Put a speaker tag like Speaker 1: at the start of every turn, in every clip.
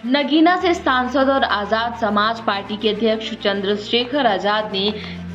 Speaker 1: नगीना से सांसद और आजाद समाज पार्टी के अध्यक्ष चंद्रशेखर आजाद ने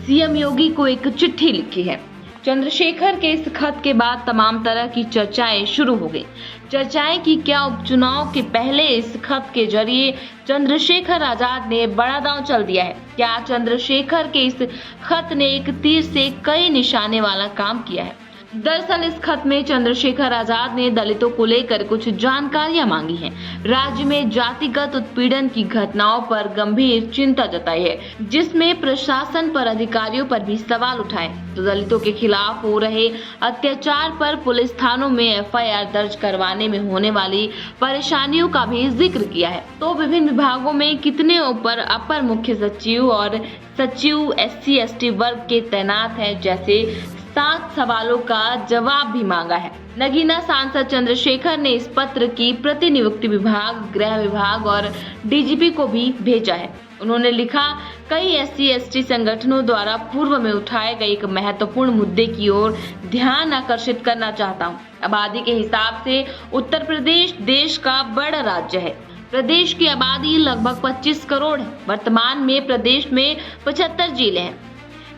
Speaker 1: सीएम योगी को एक चिट्ठी लिखी है। चंद्रशेखर के इस खत के बाद तमाम तरह की चर्चाएं शुरू हो गई। चर्चाएं कि क्या उपचुनाव के पहले इस खत के जरिए चंद्रशेखर आजाद ने बड़ा दांव चल दिया है। क्या चंद्रशेखर के इस खत ने एक तीर से कई निशाने वाला काम किया है। दरअसल इस खत में चंद्रशेखर आजाद ने दलितों को लेकर कुछ जानकारियां मांगी हैं। राज्य में जातिगत उत्पीड़न की घटनाओं पर गंभीर चिंता जताई है, जिसमें प्रशासन पर अधिकारियों पर भी सवाल उठाए। तो दलितों के खिलाफ हो रहे अत्याचार पर पुलिस थानों में एफआईआर दर्ज करवाने में होने वाली परेशानियों का भी जिक्र किया है। तो विभिन्न विभागों में कितने ऊपर अपर मुख्य सचिव और सचिव SC/ST वर्ग के तैनात है, जैसे 7 सवालों का जवाब भी मांगा है। नगीना सांसद चंद्रशेखर ने इस पत्र की प्रतिनियुक्ति विभाग, गृह विभाग और डीजीपी को भी भेजा है। उन्होंने लिखा, कई SC/ST संगठनों द्वारा पूर्व में उठाए गए एक महत्वपूर्ण मुद्दे की ओर ध्यान आकर्षित करना चाहता हूँ। आबादी के हिसाब से उत्तर प्रदेश देश का बड़ा राज्य है। प्रदेश की आबादी लगभग 25 करोड़ है। वर्तमान में प्रदेश में 75 जिले हैं।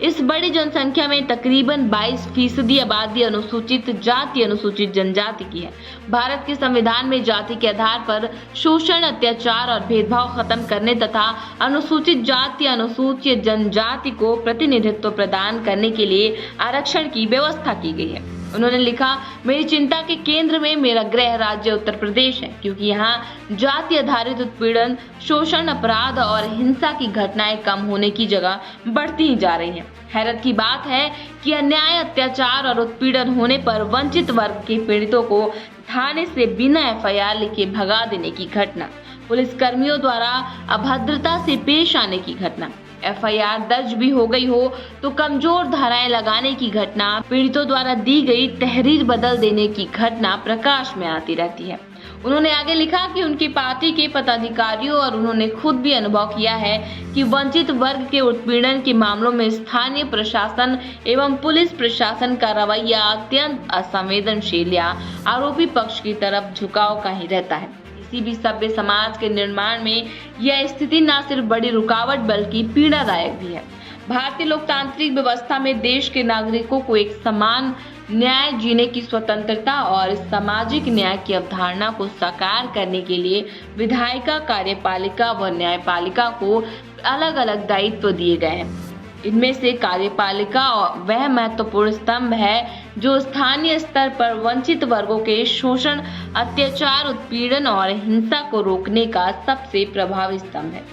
Speaker 1: इस बड़ी जनसंख्या में तकरीबन 22% आबादी अनुसूचित जाति, अनुसूचित जनजाति की है। भारत के संविधान में जाति के आधार पर शोषण, अत्याचार और भेदभाव खत्म करने तथा अनुसूचित जाति, अनुसूचित जनजाति को प्रतिनिधित्व प्रदान करने के लिए आरक्षण की व्यवस्था की गई है। उन्होंने लिखा, मेरी चिंता के केंद्र में मेरा गृह राज्य उत्तर प्रदेश है, क्योंकि यहाँ जाति आधारित उत्पीड़न, शोषण, अपराध और हिंसा की घटनाएं कम होने की जगह बढ़ती ही जा रही हैं। हैरत की बात है कि अन्याय, अत्याचार और उत्पीड़न होने पर वंचित वर्ग के पीड़ितों को थाने से बिना एफआईआर लिखे भगा देने की घटना, पुलिस कर्मियों द्वारा अभद्रता से पेश आने की घटना, एफआईआर दर्ज भी हो गई हो तो कमजोर धाराएं लगाने की घटना, पीड़ितों द्वारा दी गई तहरीर बदल देने की घटना प्रकाश में आती रहती है। उन्होंने आगे लिखा कि उनकी पार्टी के पदाधिकारियों और उन्होंने खुद भी अनुभव किया है कि वंचित वर्ग के उत्पीड़न के मामलों में स्थानीय प्रशासन एवं पुलिस प्रशासन का रवैया अत्यंत असंवेदनशील या आरोपी पक्ष की तरफ झुकाव का ही रहता है। किसी भी सभ्य समाज के निर्माण में यह स्थिति न सिर्फ बड़ी रुकावट बल्कि पीड़ादायक भी है। भारतीय लोकतांत्रिक व्यवस्था में देश के नागरिकों को एक समान न्याय, जीने की स्वतंत्रता और सामाजिक न्याय की अवधारणा को साकार करने के लिए विधायिका, कार्यपालिका व न्यायपालिका को अलग अलग दायित्व दिए गए हैं। इनमें से कार्यपालिका वह महत्वपूर्ण स्तंभ है जो स्थानीय स्तर पर वंचित वर्गों के शोषण, अत्याचार, उत्पीड़न और हिंसा को रोकने का सबसे प्रभावी स्तंभ है।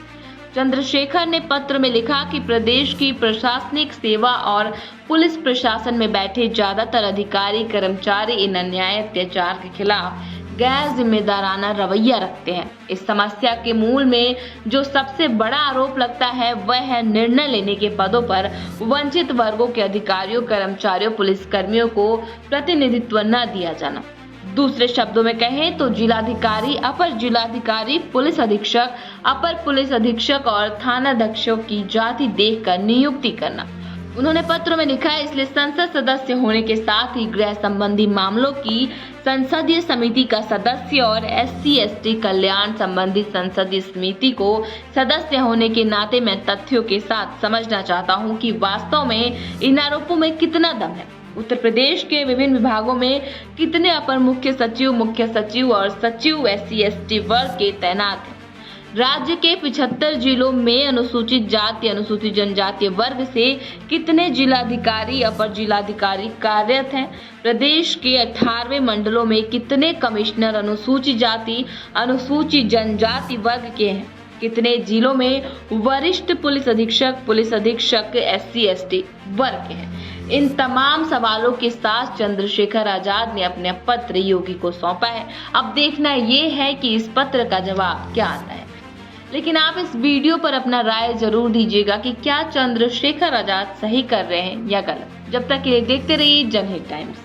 Speaker 1: चंद्रशेखर ने पत्र में लिखा कि प्रदेश की प्रशासनिक सेवा और पुलिस प्रशासन में बैठे ज्यादातर अधिकारी, कर्मचारी इन अन्याय, अत्याचार के खिलाफ गैर जिम्मेदाराना रवैया रखते हैं। इस समस्या के मूल में जो सबसे बड़ा आरोप लगता है वह है निर्णय लेने के पदों पर वंचित वर्गों के अधिकारियों, कर्मचारियों, पुलिसकर्मियों को प्रतिनिधित्व न दिया जाना। दूसरे शब्दों में कहें तो जिलाधिकारी, अपर जिलाधिकारी, पुलिस अधीक्षक, अपर पुलिस अधीक्षक और थानाध्यक्षों की जाति देखकर नियुक्ति करना। उन्होंने पत्र में लिखा है, इसलिए संसद सदस्य होने के साथ ही गृह संबंधी मामलों की संसदीय समिति का सदस्य और SC/ST कल्याण संबंधी संसदीय समिति को सदस्य होने के नाते मैं तथ्यों के साथ समझना चाहता हूं कि वास्तव में इन आरोपों में कितना दम है। उत्तर प्रदेश के विभिन्न विभागों में कितने अपर मुख्य सचिव और सचिव SC/ST वर्ग के तैनात हैं। राज्य के 75 जिलों में अनुसूचित जाति, अनुसूचित जनजातीय वर्ग से कितने जिलाधिकारी, अपर जिलाधिकारी कार्यरत हैं। प्रदेश के 18वें मंडलों में कितने कमिश्नर अनुसूचित जाति, अनुसूचित जनजाति वर्ग के हैं। कितने जिलों में वरिष्ठ पुलिस अधीक्षक SC/ST वर्ग के हैं। इन तमाम सवालों के साथ चंद्रशेखर आजाद ने अपने पत्र योगी को सौंपा है। अब देखना ये है कि इस पत्र का जवाब क्या आता है। लेकिन आप इस वीडियो पर अपना राय जरूर दीजिएगा कि क्या चंद्रशेखर आजाद सही कर रहे हैं या गलत। जब तक के लिए देखते रहिए जनहित टाइम्स।